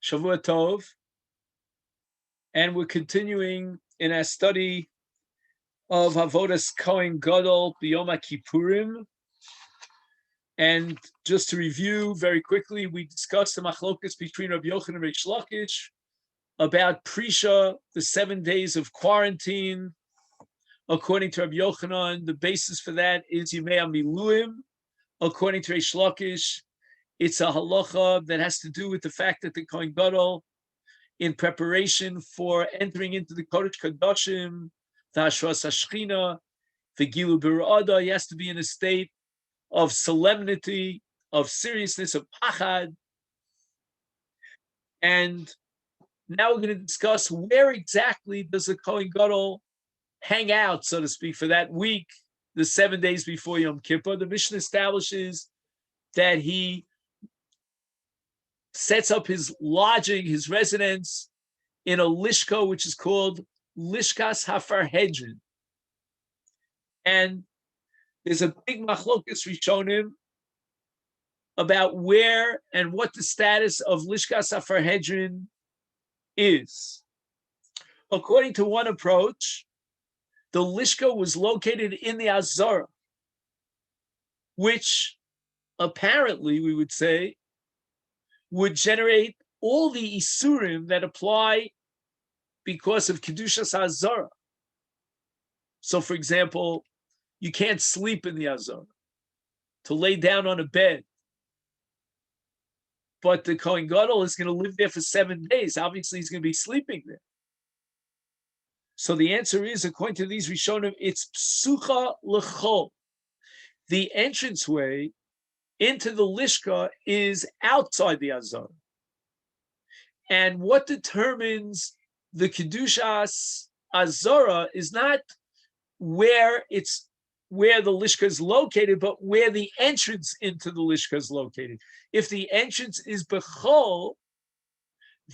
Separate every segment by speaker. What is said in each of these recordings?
Speaker 1: Shavua Tov, and we're continuing in our study of Avodas Kohen Gadol B'Yom Kippurim. And just to review very quickly, we discussed the machlokas between Rabbi Yochanan and Reish Lakish about Prisha, the 7 days of quarantine. According to Rabbi Yochanan, the basis for that is Yimei HaMiluim. According to Reish Lakish, it's a halacha that has to do with the fact that the Kohen Gadol, in preparation for entering into the Kodesh Kodshim, the Hashras HaShechina, the Gilu B'Ra'ada, he has to be in a state of solemnity, of seriousness, of pachad. And now we're going to discuss where exactly does the Kohen Gadol hang out, so to speak, for that week, the 7 days before Yom Kippur. The Mishnah establishes that he sets up his lodging, his residence, in a lishka, which is called Lishkas Hafarhedrin. And there's a big machlokas rishonim about where and what the status of Lishkas Hafarhedrin is. According to one approach, the lishka was located in the Azara, which apparently, we would say, would generate all the isurim that apply because of Kedushas Azara. So, for example, you can't sleep in the Azara, to lay down on a bed. But the Kohen Gadol is going to live there for 7 days. Obviously, he's going to be sleeping there. So the answer is, according to these Rishonim, it's psucha l'chol. The entranceway into the lishka is outside the Azara. And what determines the Kedushas Azara is not where the lishka is located, but where the entrance into the lishka is located. If the entrance is bechol,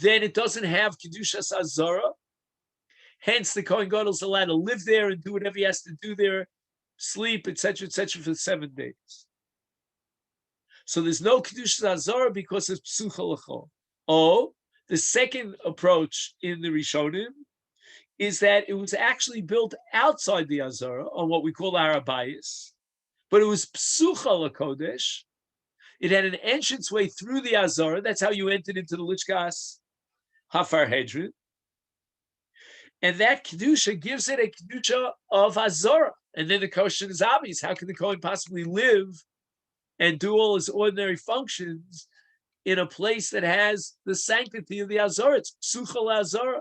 Speaker 1: then it doesn't have Kedushas Azara. Hence, the Kohen Gadol is allowed to live there and do whatever he has to do there, sleep, etc., for 7 days. So there's no Kedushas Azara because it's psucha l'chol. Oh, the second approach in the Rishonim is that it was actually built outside the Azara on what we call Har Habayis, but it was psucha l'kodesh. It had an entranceway through the Azara. That's how you entered into the Lishkas Hafarhedrin. And that Kedusha gives it a Kedusha of Azara. And then the question is obvious. How can the Kohen possibly live and do all his ordinary functions in a place that has the sanctity of the Azara? It's Psucha Azara.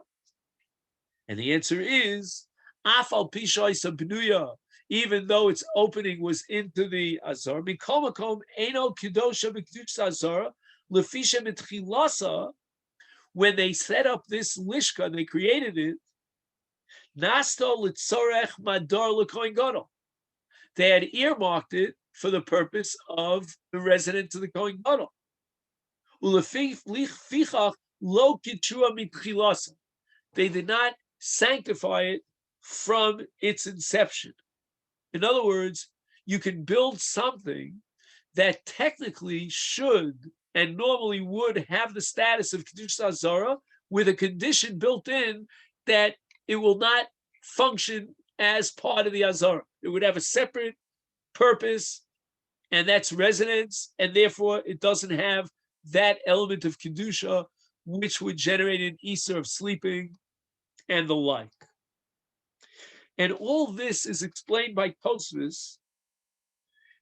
Speaker 1: And the answer is, Afal Pisha Isa B'nuya, even though its opening was into the Azara, Mikol Makom Eino Kedosha B'Kedusha Azara, Lefisha Mitchilasa, when they set up this Lishka, they created it, Nasto Litzorech Mador LeKohen Gadol. They had earmarked it for the purpose of the residents of the Kohen Gadol. Ulefichach lo kitchua mitchilasa. They did not sanctify it from its inception. In other words, you can build something that technically should and normally would have the status of Kedushas Azara with a condition built in that it will not function as part of the Azara. It would have a separate purpose, and that's residence, and therefore it doesn't have that element of Kedusha, which would generate an Isser of sleeping and the like. And all this is explained by Tosfos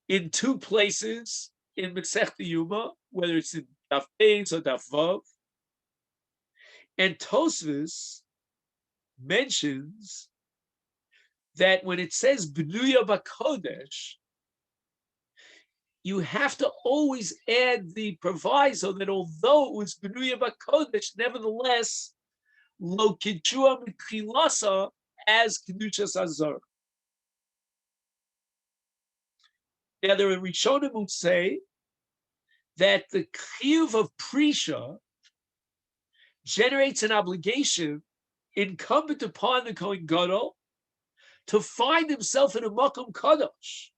Speaker 1: in 2 places in Masechta Yuma, whether it's in Daf Beis or Daf Vav. And Tosfos mentions that when it says B'nuya B'Kodesh, you have to always add the proviso that although it was B'nuya B'Kodesh, nevertheless, Lo Kitchua Mitchilasa as Kedushas Azara. Now, there are Rishonim who say that the chiyuv of Prisha generates an obligation incumbent upon the Kohen Gadol to find himself in a Makom Kadosh.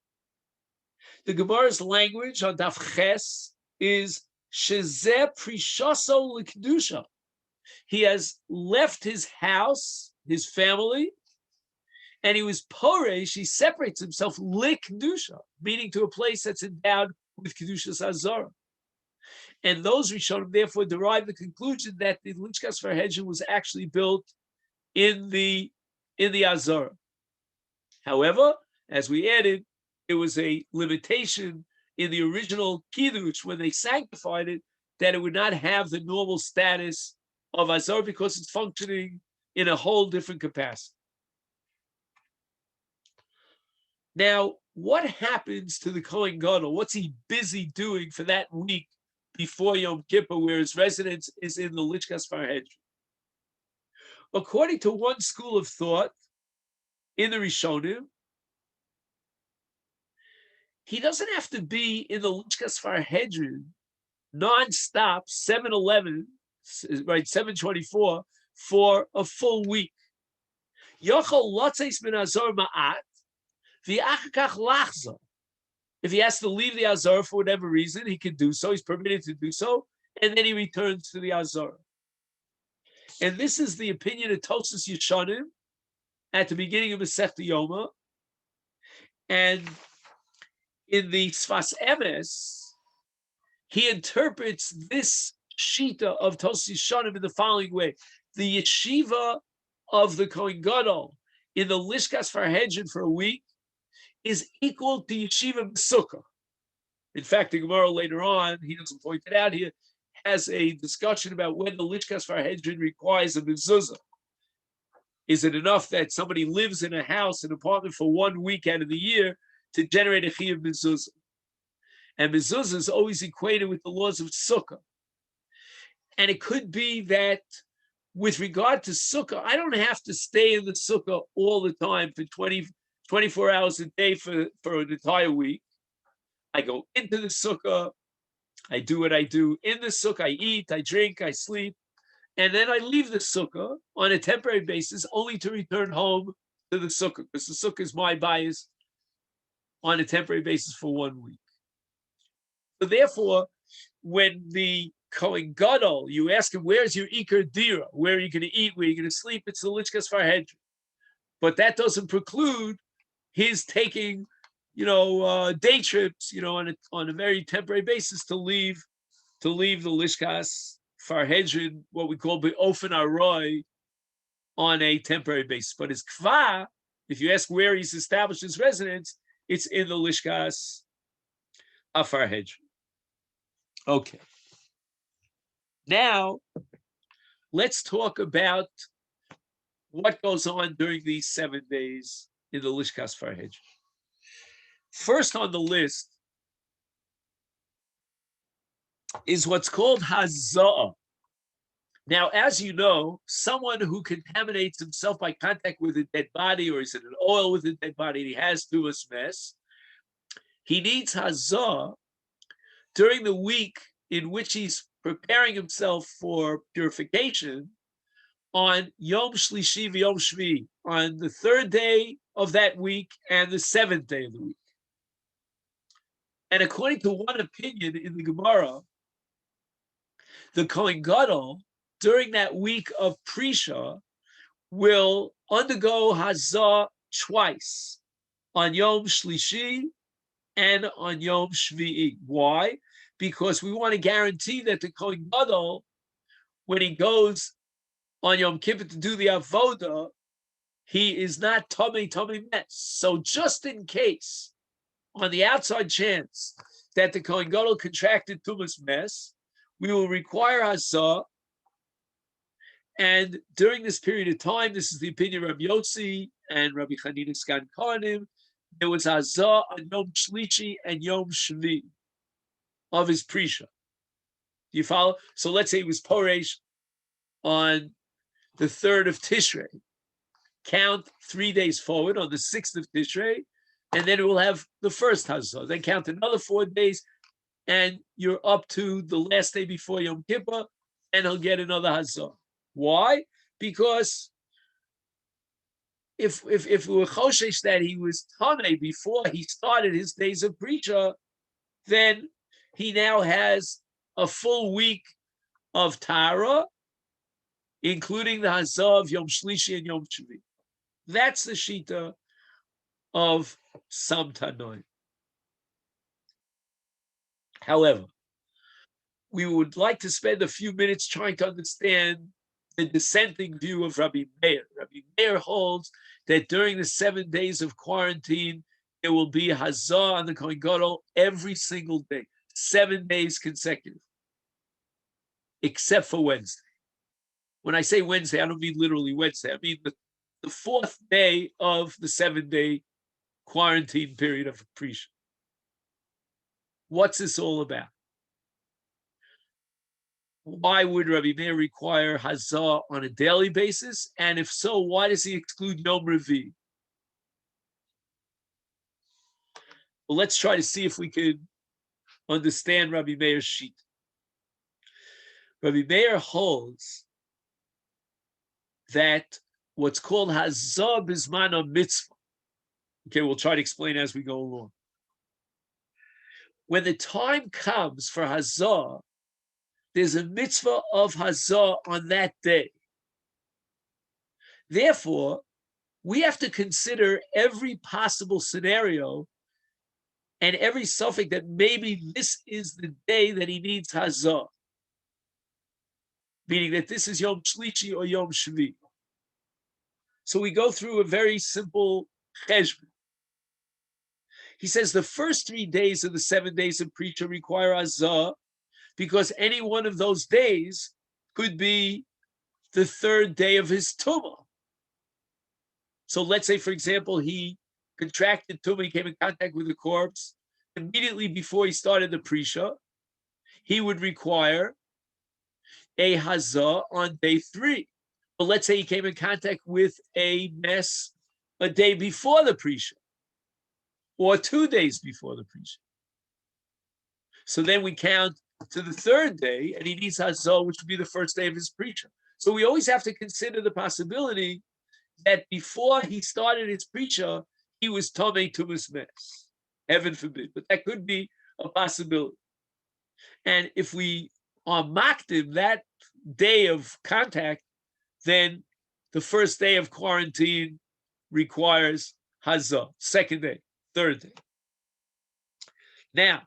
Speaker 1: The Gemara's language on Daf Ches is Shezeh prishaso l'kedusha. He has left his house, his family, and he was poresh. He separates himself l'kedusha, meaning to a place that's endowed with kedushas hazara. And those Rishonim therefore derive the conclusion that the Lishkas Farhedrin was actually built in the Azara. However, as we added, it was a limitation in the original Kiddush when they sanctified it that it would not have the normal status of Azara because it's functioning in a whole different capacity. Now, what happens to the Kohen Gadol? What's he busy doing for that week before Yom Kippur, where his residence is in the Lishkas Farhedrin? According to one school of thought in the Rishonim, he doesn't have to be in the Lishkas Farhedrin non-stop 7-11, right, 7/24 for a full week. Yochel lotzeis min azor ma'at v'achakach lachza. If he has to leave the Azor for whatever reason, he can do so. He's permitted to do so, and then he returns to the Azor. And this is the opinion of Tosas Yeshanim at the beginning of Masechta Yoma. And in the Sfas Emes, he interprets this shita of Tosas Yeshanim in the following way: the yeshiva of the Kohen Gadol in the Lishkas Farhedrin for a week is equal to yeshiva b'sukkah. In fact, the Gemara later on, he doesn't point it out here, has a discussion about when the Lishkas Farhedrin requires a mezuzah. Is it enough that somebody lives in a house, an apartment for 1 week out of the year to generate a chiyuv mezuzah? And mezuzah is always equated with the laws of sukkah. And it could be that with regard to sukkah, I don't have to stay in the sukkah all the time for 24 hours a day for an entire week. I go into the sukkah, I do what I do in the sukkah, I eat, I drink, I sleep, and then I leave the sukkah on a temporary basis only to return home to the sukkah, because the sukkah is my bias on a temporary basis for 1 week. So therefore, when the Kohen Gadol, you ask him, where's your Iker Dira? Where are you going to eat? Where are you going to sleep? It's the Lishkas Farhedrin. But that doesn't preclude his taking, day trips, on a very temporary basis to leave the Lishkas Farhedrin, what we call Be'ofen Aroi, on a temporary basis. But his Kva, if you ask where he's established his residence, it's in the Lishkas Farhedrin. Okay. Now, let's talk about what goes on during these 7 days in the Lishkas Farhedrin. First on the list is what's called Haza'ah. Now, as you know, someone who contaminates himself by contact with a dead body, or is in an oil with a dead body, and he has tumas mess, he needs Haza'ah during the week in which he's preparing himself for purification on Yom Shlishi v'Yom Shvi, on the 3rd day of that week and the 7th day of the week. And according to one opinion in the Gemara, the Kohen Gadol, during that week of Prisha, will undergo Hazah twice, on Yom Shlishi and on Yom Shvi'i. Why? Because we want to guarantee that the Kohen Gadol, when he goes on Yom Kippur to do the Avodah, he is not Tomei Mess. So just in case, on the outside chance that the Kohen Gadol contracted tumas mess, we will require Hazah. And during this period of time, this is the opinion of Rabbi Yotzi and Rabbi Chanina Sgan Kohanim, there was Hazah on Yom Shlishi and Yom Shvi of his Prisha. Do you follow? So let's say he was Poresh on the 3rd of Tishrei. Count 3 days forward on the 6th of Tishrei, and then it will have the first Hazah. Then count another 4 days, and you're up to the last day before Yom Kippur, and he'll get another Hazah. Why? Because if we were choshesh that he was Taneh before he started his days of Prisha, then he now has a full week of Tara, including the Hazah of Yom Shlishi and Yom Shvi. That's the Shita of some Tanoim. However, we would like to spend a few minutes trying to understand the dissenting view of Rabbi Meir. Rabbi Meir holds that during the 7 days of quarantine, there will be Hazah on the Kohen Gadol every single day, 7 days consecutive, except for Wednesday. When I say Wednesday, I don't mean literally Wednesday. I mean the fourth day of the 7-day quarantine period of Prisha. What's this all about? Why would Rabbi Meir require Hazah on a daily basis? And if so, why does he exclude Yom Revi? Well, let's try to see if we can understand Rabbi Meir's sheet. Rabbi Meir holds that what's called Hazah Bismana Mitzvah. Okay, we'll try to explain as we go along. When the time comes for Hazah, there's a mitzvah of Hazah on that day. Therefore, we have to consider every possible scenario and every suffix that maybe this is the day that he needs Hazah, meaning that this is Yom Shlishi or Yom Shvi. So we go through a very simple cheshbon. He says the first 3 days of the 7 days of Prisha require Hazah because any one of those days could be the 3rd day of his tumah. So let's say, for example, he contracted tumah, he came in contact with the corpse immediately before he started the Prisha, he would require a Hazah on day 3. But let's say he came in contact with a mess a day before the Prisha, or 2 days before the Prisha. So then we count to the 3rd day, and he needs Hazah, which would be the 1st day of his Prisha. So we always have to consider the possibility that before he started his Prisha, he was Tomei Tumas Mes. Heaven forbid, but that could be a possibility. And if we are Makdim that day of contact, then the 1st day of quarantine requires Hazah, 2nd day, 3rd day. Now,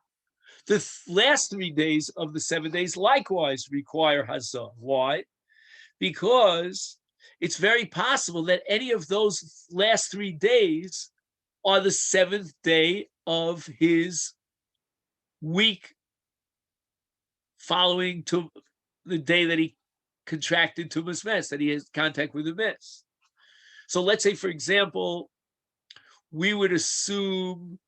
Speaker 1: the last 3 days of the 7 days likewise require Hazah. Why? Because it's very possible that any of those last 3 days are the 7th day of his week following to the day that he contracted Tumas Mes, that he has contact with the Mes. So let's say, for example, we would assume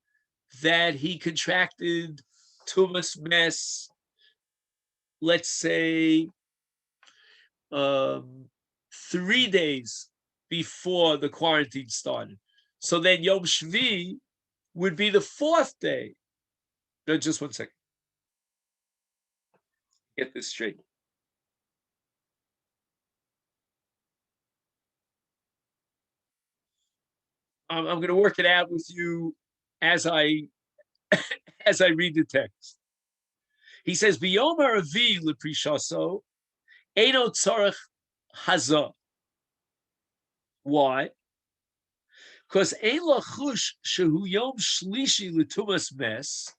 Speaker 1: that he contracted Tumas Mes, let's say 3 days before the quarantine started. So then Yom Shvi would be the 4th day. No, just 1 second. Get this straight. I'm going to work it out with you as I as I read the text. He says, "B'yom haravi leprishaso, eino tzarech hazah." Why? Because ein lachush shehu yom shlishi letumas mes.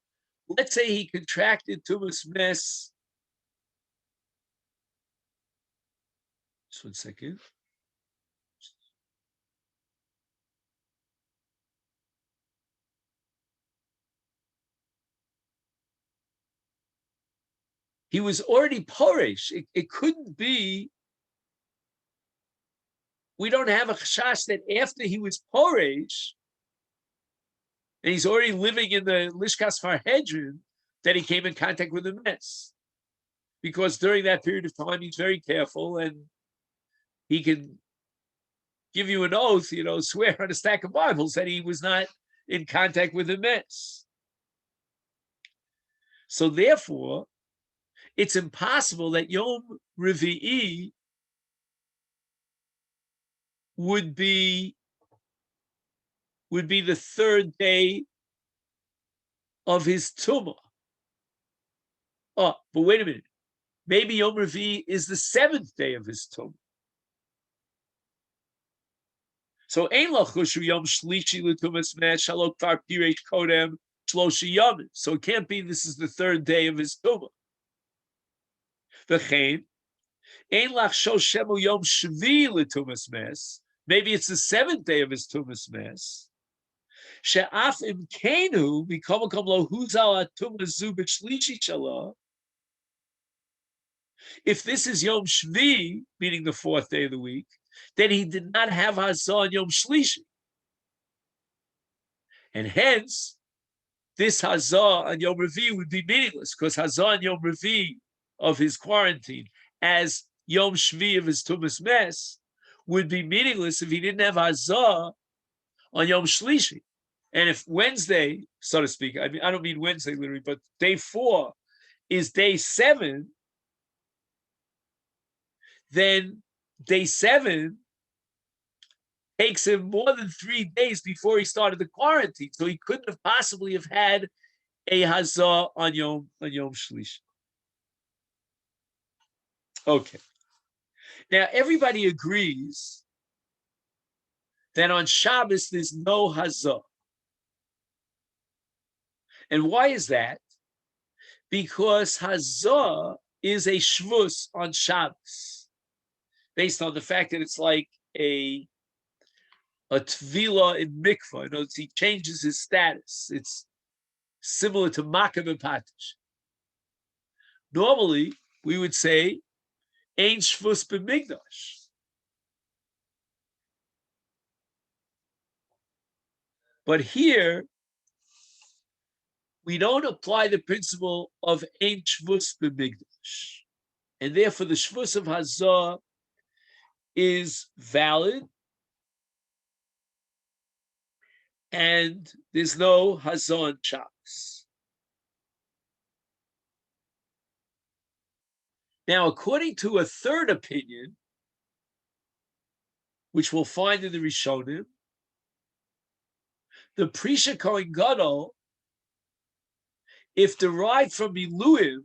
Speaker 1: Let's say he contracted tumas mes. Just 1 second. He was already porish. It couldn't be. We don't have a chashash that after he was porish, and he's already living in the Lishkas Farhedrin, that he came in contact with the mess. Because during that period of time, he's very careful and he can give you an oath, swear on a stack of Bibles that he was not in contact with the mess. So therefore, it's impossible that Yom Revi'i would be the 3rd day of his tumah. Oh, but wait a minute. Maybe Yom Revi is the seventh day of his tumah. So ein lachushu Yom Shlishi l'tumas mes shalok tar pireish kodem shloshi yamin. So it can't be this is the third day of his tumah. V'chein ein lach shoshemu Yom Shvi l'tumas mes. Maybe it's the seventh day of his tumas mes. She'af im kenu mikomakom lo huzal atumas zu b'shlishi shalah. If this is Yom Shvi, meaning the fourth day of the week, then he did not have Hazah on Yom Shlishi. And hence, this Hazah on Yom Revi would be meaningless, because Hazah on Yom Revi of his quarantine, as Yom Shvi of his Tumas Mes, would be meaningless if he didn't have Hazah on Yom Shlishi. And if Wednesday, so to speak, I mean, I don't mean Wednesday literally, but day 4 is day 7, then day 7 takes him more than 3 days before he started the quarantine. So he couldn't have possibly have had a Hazah on Yom Shlishi. Okay. Now everybody agrees that on Shabbos there's no Hazah. And why is that? Because Hazah is a shvus on Shabbos, based on the fact that it's like a tvila in mikvah. In other words, he changes his status. It's similar to makav and patish. Normally, we would say, ein shvus b'migdash. But here, we don't apply the principle of ein shvus b'migdash. And therefore, the shvus of Hazah is valid, and there's no Hazah on Shabbos. Now, according to a third opinion, which we'll find in the Rishonim, the Prisha Kohen Gadol, if derived from Miluim,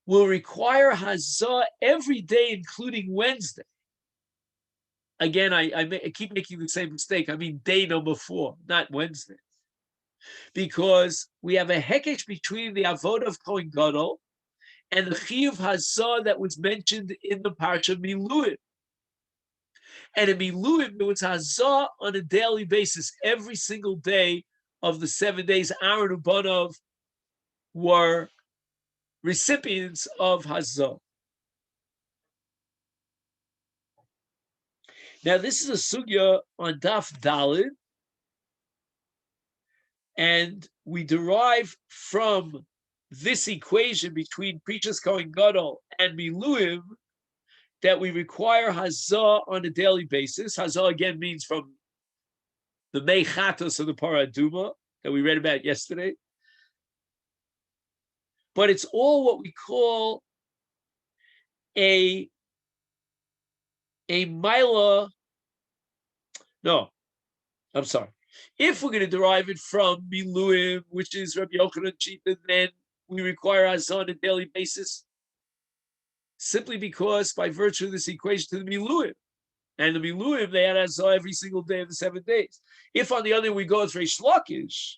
Speaker 1: will require Hazah every day, including Wednesday. Again, I keep making the same mistake. I mean day number 4, not Wednesday. Because we have a hekesh between the Avodah of Kohen Gadol and the Chiyuv Hazah that was mentioned in the Parsha Miluim. And in Miluim, there was Hazah on a daily basis. Every single day of the 7 days, Aaron and Banov were recipients of Hazah. Now, this is a sugya on Daf Dalid, and we derive from this equation between Prichas Kohen Gadol and Miluim that we require Hazah on a daily basis. Hazah again means from the Mei Chatos of the Paraduma that we read about yesterday. But it's all what we call a Mila. No, I'm sorry. If we're going to derive it from Miluim, which is Rabbi Yochanan Shita, then we require Hazah on a daily basis, simply because by virtue of this equation to the Miluim. And the Miluim, they had Hazah every single day of the 7 days. If on the other we go with Reish Lakish,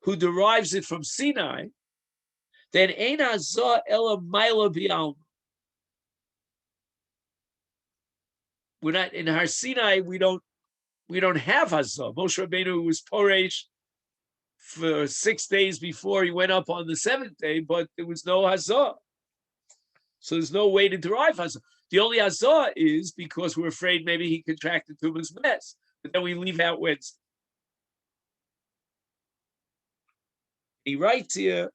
Speaker 1: who derives it from Sinai, then Ein Hazah Ela Maila B'Alma. We're not in Har Sinai. We don't have Hazah. Moshe Rabbeinu was Poresh for 6 days before he went up on the 7th day, but there was no Hazah. So there's no way to derive Hazah. The only Hazah is because we're afraid maybe he contracted Tumas Mes, but then we leave out Wednesday. He writes here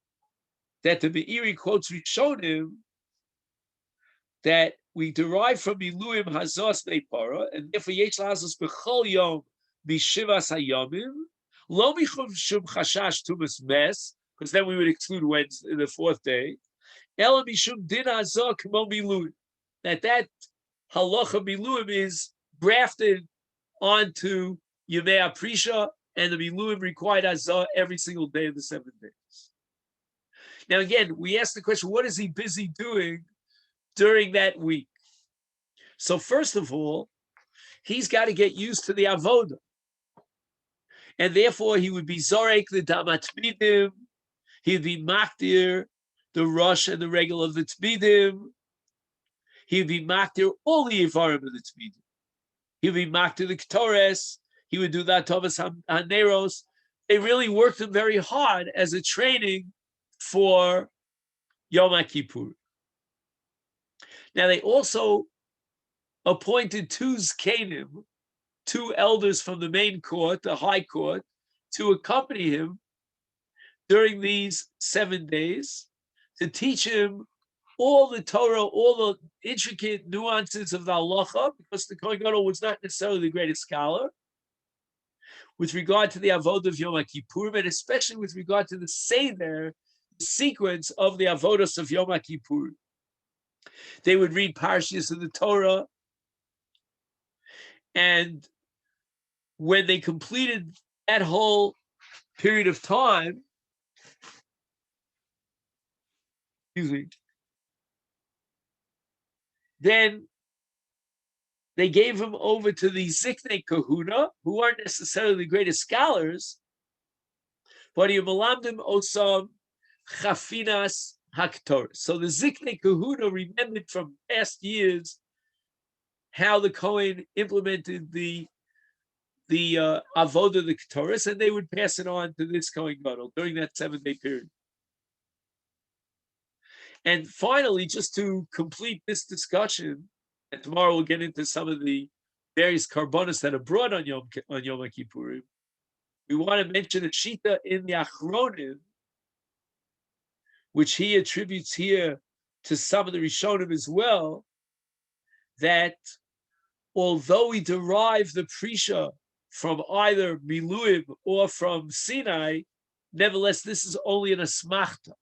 Speaker 1: that the Meiri quotes Rishonim that we derive from Miluim Hazas Neipara, and therefore Yesh Lazos B'chol Yom B'Shivas Hayomim, Lo Michum Shum Chashash Tumas Mes, because then we would exclude Wednesday, the 4th day, Ela Mishum Din Hazah K'mo Miluim. That halacha Miluim is grafted onto Yemei Prisha, and the Miluim required Hazah every single day of the 7 days. Now, again, we ask the question, what is he busy doing during that week? So first of all, he's got to get used to the avodah. And therefore, he would be zorek the damat midim, he'd be makdir, the rush and the regal of the tmidim, he'd be makdir all the ivarim of the tmidim. He'd be makdir the ketores, he would do that Thomas Haneros. They really worked him very hard as a training for Yom Kippur. Now, they also appointed two zkenim, two elders from the main court, the high court, to accompany him during these 7 days to teach him all the Torah, all the intricate nuances of the halacha, because the Kohen Gadol was not necessarily the greatest scholar, with regard to the avodah of Yom Kippur, and especially with regard to the seder, the sequence of the avodas of Yom Kippur. They would read parshas of the Torah, and when they completed that whole period of time, then they gave him over to the Ziknei Kahuna, who aren't necessarily the greatest scholars, but Yemalamdim Osam Chafinas Haktor. So the Ziknei Kahuna remembered from past years how the Kohen implemented the avodah, the Ketores, and they would pass it on to this Kohen Gadol during that 7-day period. And finally, just to complete this discussion, and tomorrow we'll get into some of the various karbonos that are brought on Yom Kippurim, we want to mention a shita in the Achronim, which he attributes here to some of the Rishonim as well, that although we derive the Prisha from either Miluim or from Sinai, nevertheless, this is only an asmachta.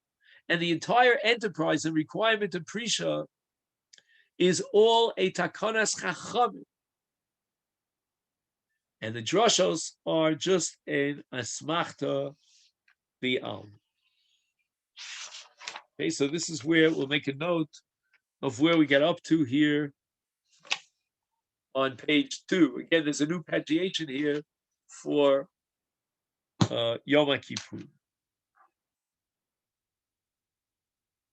Speaker 1: And the entire enterprise and requirement of Prisha is all a takanas chachamim. And the drashos are just an asmachta bi'al. Okay, so this is where we'll make a note of where we get up to here on page 2. Again, there's a new pagination here for Yom Kippur.